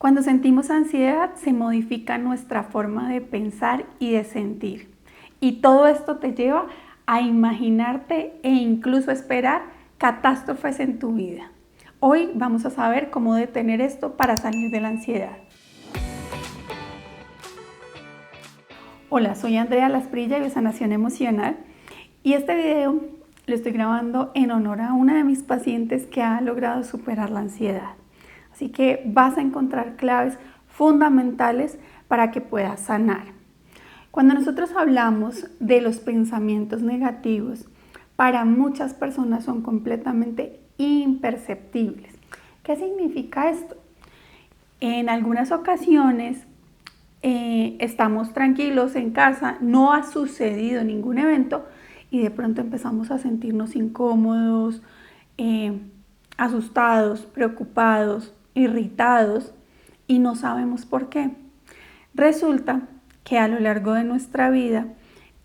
Cuando sentimos ansiedad, se modifica nuestra forma de pensar y de sentir. Y todo esto te lleva a imaginarte e incluso esperar catástrofes en tu vida. Hoy vamos a saber cómo detener esto para salir de la ansiedad. Hola, soy Andrea Lasprilla de Sanación Emocional y este video lo estoy grabando en honor a una de mis pacientes que ha logrado superar la ansiedad. Así que vas a encontrar claves fundamentales para que puedas sanar. Cuando nosotros hablamos de los pensamientos negativos, para muchas personas son completamente imperceptibles. ¿Qué significa esto? En algunas ocasiones estamos tranquilos en casa, no ha sucedido ningún evento y de pronto empezamos a sentirnos incómodos, asustados, preocupados, irritados y no sabemos por qué. Resulta que a lo largo de nuestra vida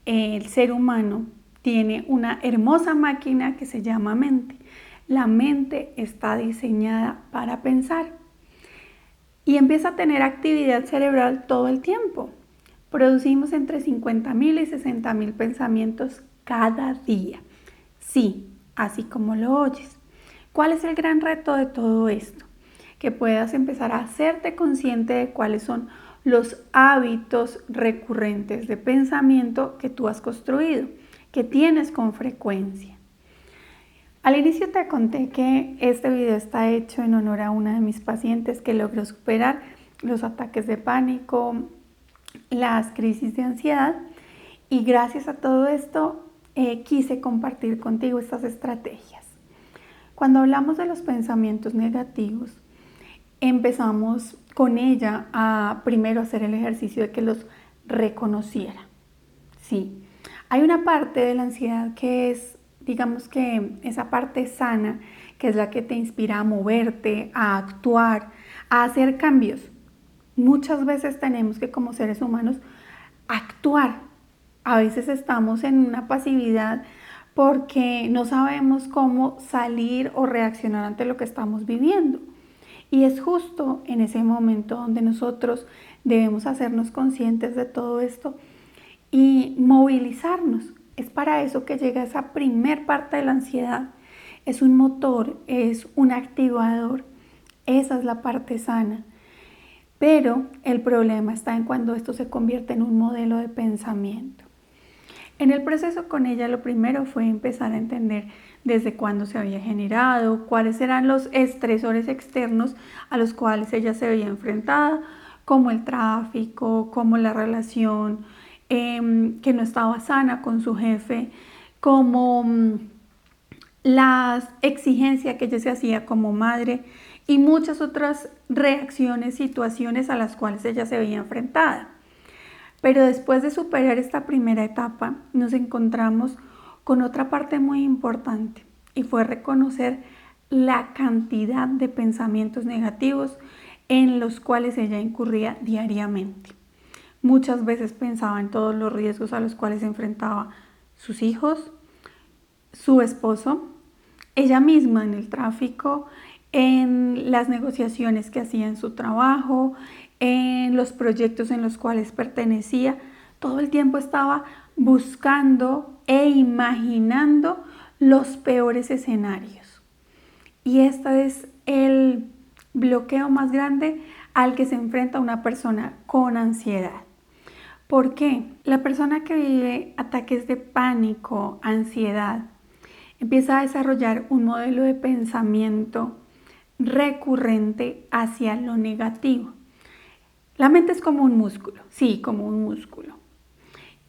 el ser humano tiene una hermosa máquina que se llama mente. La mente está diseñada para pensar y empieza a tener actividad cerebral todo el tiempo. Producimos entre 50.000 y 60.000 pensamientos cada día. Sí, así como lo oyes. ¿Cuál es el gran reto de todo esto? Que puedas empezar a hacerte consciente de cuáles son los hábitos recurrentes de pensamiento que tú has construido, que tienes con frecuencia. Al inicio te conté que este video está hecho en honor a una de mis pacientes que logró superar los ataques de pánico, las crisis de ansiedad y gracias a todo esto quise compartir contigo estas estrategias. Cuando hablamos de los pensamientos negativos, empezamos con ella a primero hacer el ejercicio de que los reconociera. Sí, hay una parte de la ansiedad que es, digamos que esa parte sana, que es la que te inspira a moverte, a actuar, a hacer cambios. Muchas veces tenemos que como seres humanos actuar. A veces estamos en una pasividad porque no sabemos cómo salir o reaccionar ante lo que estamos viviendo. Y es justo en ese momento donde nosotros debemos hacernos conscientes de todo esto y movilizarnos. Es para eso que llega esa primer parte de la ansiedad. Es un motor, es un activador. Esa es la parte sana. Pero el problema está en cuando esto se convierte en un modelo de pensamiento. En el proceso con ella lo primero fue empezar a entender desde cuándo se había generado, cuáles eran los estresores externos a los cuales ella se veía enfrentada, como el tráfico, como la relación que no estaba sana con su jefe, como las exigencias que ella se hacía como madre y muchas otras reacciones, situaciones a las cuales ella se veía enfrentada. Pero después de superar esta primera etapa, nos encontramos con otra parte muy importante y fue reconocer la cantidad de pensamientos negativos en los cuales ella incurría diariamente. Muchas veces pensaba en todos los riesgos a los cuales se enfrentaba sus hijos, su esposo, ella misma en el tráfico, en las negociaciones que hacía en su trabajo, en los proyectos en los cuales pertenecía. Todo el tiempo estaba buscando e imaginando los peores escenarios. Y este es el bloqueo más grande al que se enfrenta una persona con ansiedad. ¿Por qué? La persona que vive ataques de pánico, ansiedad, empieza a desarrollar un modelo de pensamiento recurrente hacia lo negativo. La mente es como un músculo, sí, como un músculo.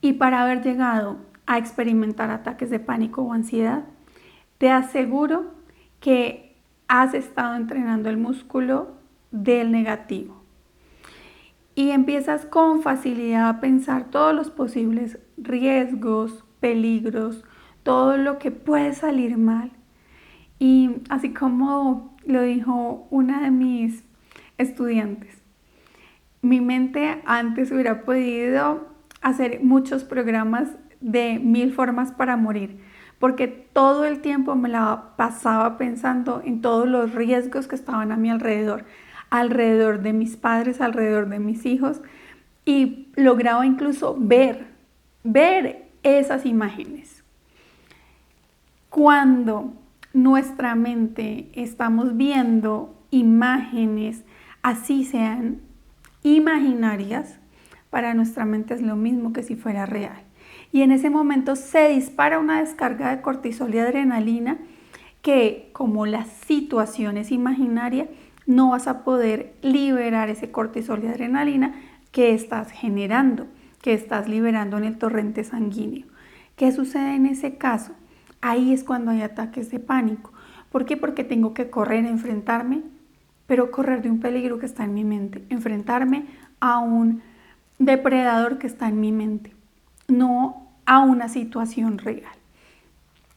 Y para haber llegado a experimentar ataques de pánico o ansiedad, te aseguro que has estado entrenando el músculo del negativo. Y empiezas con facilidad a pensar todos los posibles riesgos, peligros, todo lo que puede salir mal. Y así como lo dijo una de mis estudiantes, mi mente antes hubiera podido hacer muchos programas de 1000 formas para morir, porque todo el tiempo me la pasaba pensando en todos los riesgos que estaban a mi alrededor. alrededor de mis padres, alrededor de mis hijos, y lograba incluso ver esas imágenes. Cuando nuestra mente estamos viendo imágenes, así sean imaginarias, para nuestra mente es lo mismo que si fuera real. Y en ese momento se dispara una descarga de cortisol y adrenalina que, como la situación es imaginaria, no vas a poder liberar ese cortisol y adrenalina que estás generando, que estás liberando en el torrente sanguíneo. ¿Qué sucede en ese caso? Ahí es cuando hay ataques de pánico. ¿Por qué? Porque tengo que correr, enfrentarme, pero correr de un peligro que está en mi mente, enfrentarme a un depredador que está en mi mente, no a una situación real.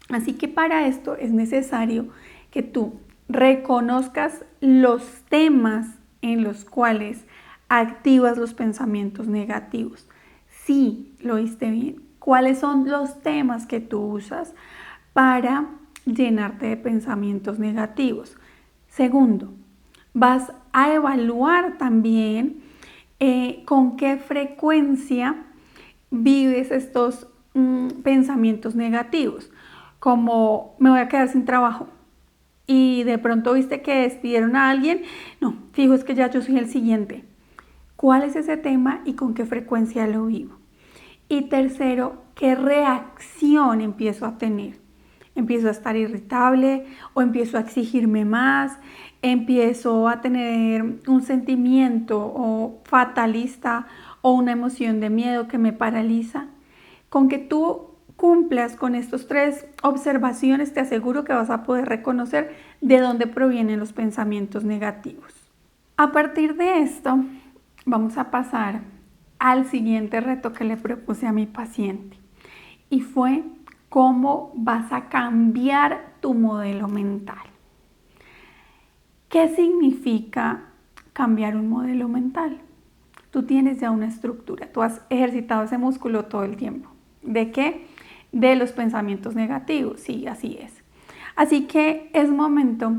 Así que para esto es necesario que tú reconozcas los temas en los cuales activas los pensamientos negativos. Sí, lo oíste bien. ¿Cuáles son los temas que tú usas para llenarte de pensamientos negativos? Segundo, vas a evaluar también con qué frecuencia vives estos pensamientos negativos, como me voy a quedar sin trabajo y de pronto viste que despidieron a alguien, no, fijo es que ya yo soy el siguiente. ¿Cuál es ese tema y con qué frecuencia lo vivo? Y tercero, ¿qué reacción empiezo a tener? ¿Empiezo a estar irritable o empiezo a exigirme más? ¿Empiezo a tener un sentimiento o fatalista o una emoción de miedo que me paraliza? Con que tú cumplas con estas 3 observaciones, te aseguro que vas a poder reconocer de dónde provienen los pensamientos negativos. A partir de esto, vamos a pasar al siguiente reto que le propuse a mi paciente, y fue cómo vas a cambiar tu modelo mental. ¿Qué significa cambiar un modelo mental? Tú tienes ya una estructura, tú has ejercitado ese músculo todo el tiempo. ¿De qué? De los pensamientos negativos, sí, así es. Así que es momento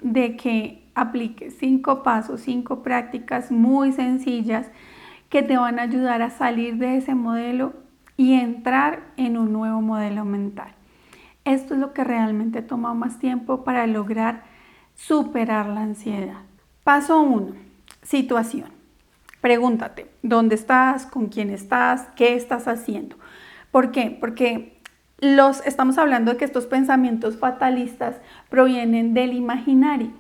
de que apliques 5 pasos, 5 prácticas muy sencillas que te van a ayudar a salir de ese modelo y entrar en un nuevo modelo mental. Esto es lo que realmente toma más tiempo para lograr superar la ansiedad. Paso 1, situación. Pregúntate, ¿dónde estás? ¿Con quién estás? ¿Qué estás haciendo? ¿Por qué? Porque estamos hablando de que estos pensamientos fatalistas provienen del imaginario.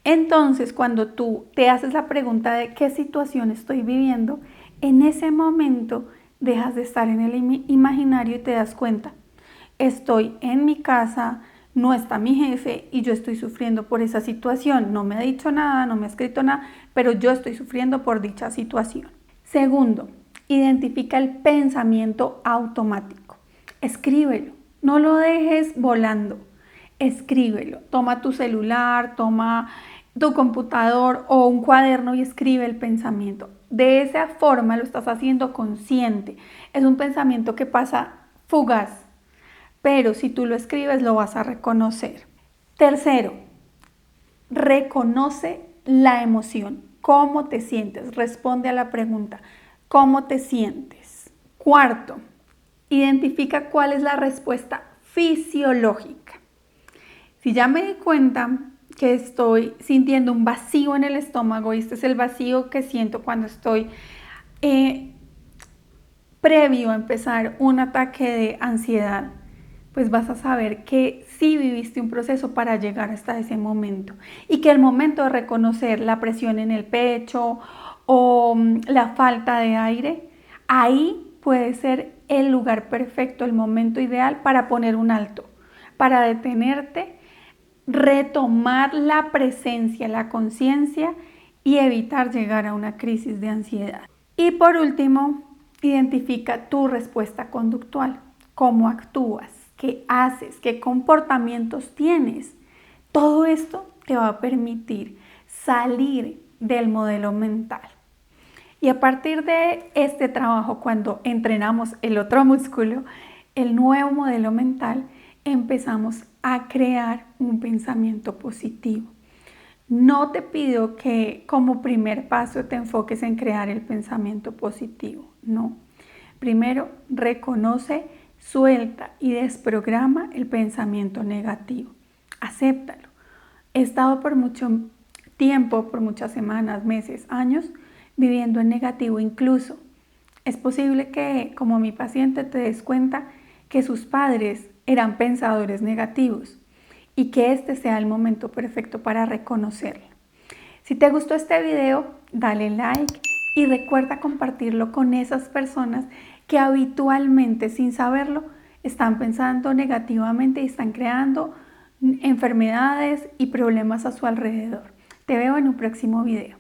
Entonces, cuando tú te haces la pregunta de qué situación estoy viviendo, en ese momento dejas de estar en el imaginario y te das cuenta. Estoy en mi casa, no está mi jefe y yo estoy sufriendo por esa situación. No me ha dicho nada, no me ha escrito nada, pero yo estoy sufriendo por dicha situación. Segundo, identifica el pensamiento automático. Escríbelo, no lo dejes volando. Escríbelo. Toma tu celular, toma tu computador o un cuaderno y escribe el pensamiento. De esa forma lo estás haciendo consciente. Es un pensamiento que pasa fugaz, pero si tú lo escribes lo vas a reconocer. Tercero, reconoce la emoción. ¿Cómo te sientes? Responde a la pregunta, ¿cómo te sientes? Cuarto, identifica cuál es la respuesta fisiológica. Si ya me di cuenta que estoy sintiendo un vacío en el estómago, y este es el vacío que siento cuando estoy previo a empezar un ataque de ansiedad, pues vas a saber que sí viviste un proceso para llegar hasta ese momento y que el momento de reconocer la presión en el pecho o la falta de aire, ahí puede ser el lugar perfecto, el momento ideal para poner un alto, para detenerte, retomar la presencia, la conciencia y evitar llegar a una crisis de ansiedad. Y por último, identifica tu respuesta conductual, cómo actúas, qué haces, qué comportamientos tienes. Todo esto te va a permitir salir del modelo mental. Y a partir de este trabajo, cuando entrenamos el otro músculo, el nuevo modelo mental, empezamos a crear un pensamiento positivo. No te pido que como primer paso te enfoques en crear el pensamiento positivo, no. Primero, reconoce, suelta y desprograma el pensamiento negativo. Acéptalo. He estado por mucho tiempo, por muchas semanas, meses, años, viviendo en negativo incluso. Es posible que, como mi paciente, te des cuenta que sus padres eran pensadores negativos y que este sea el momento perfecto para reconocerlo. Si te gustó este video, dale like y recuerda compartirlo con esas personas que habitualmente, sin saberlo, están pensando negativamente y están creando enfermedades y problemas a su alrededor. Te veo en un próximo video.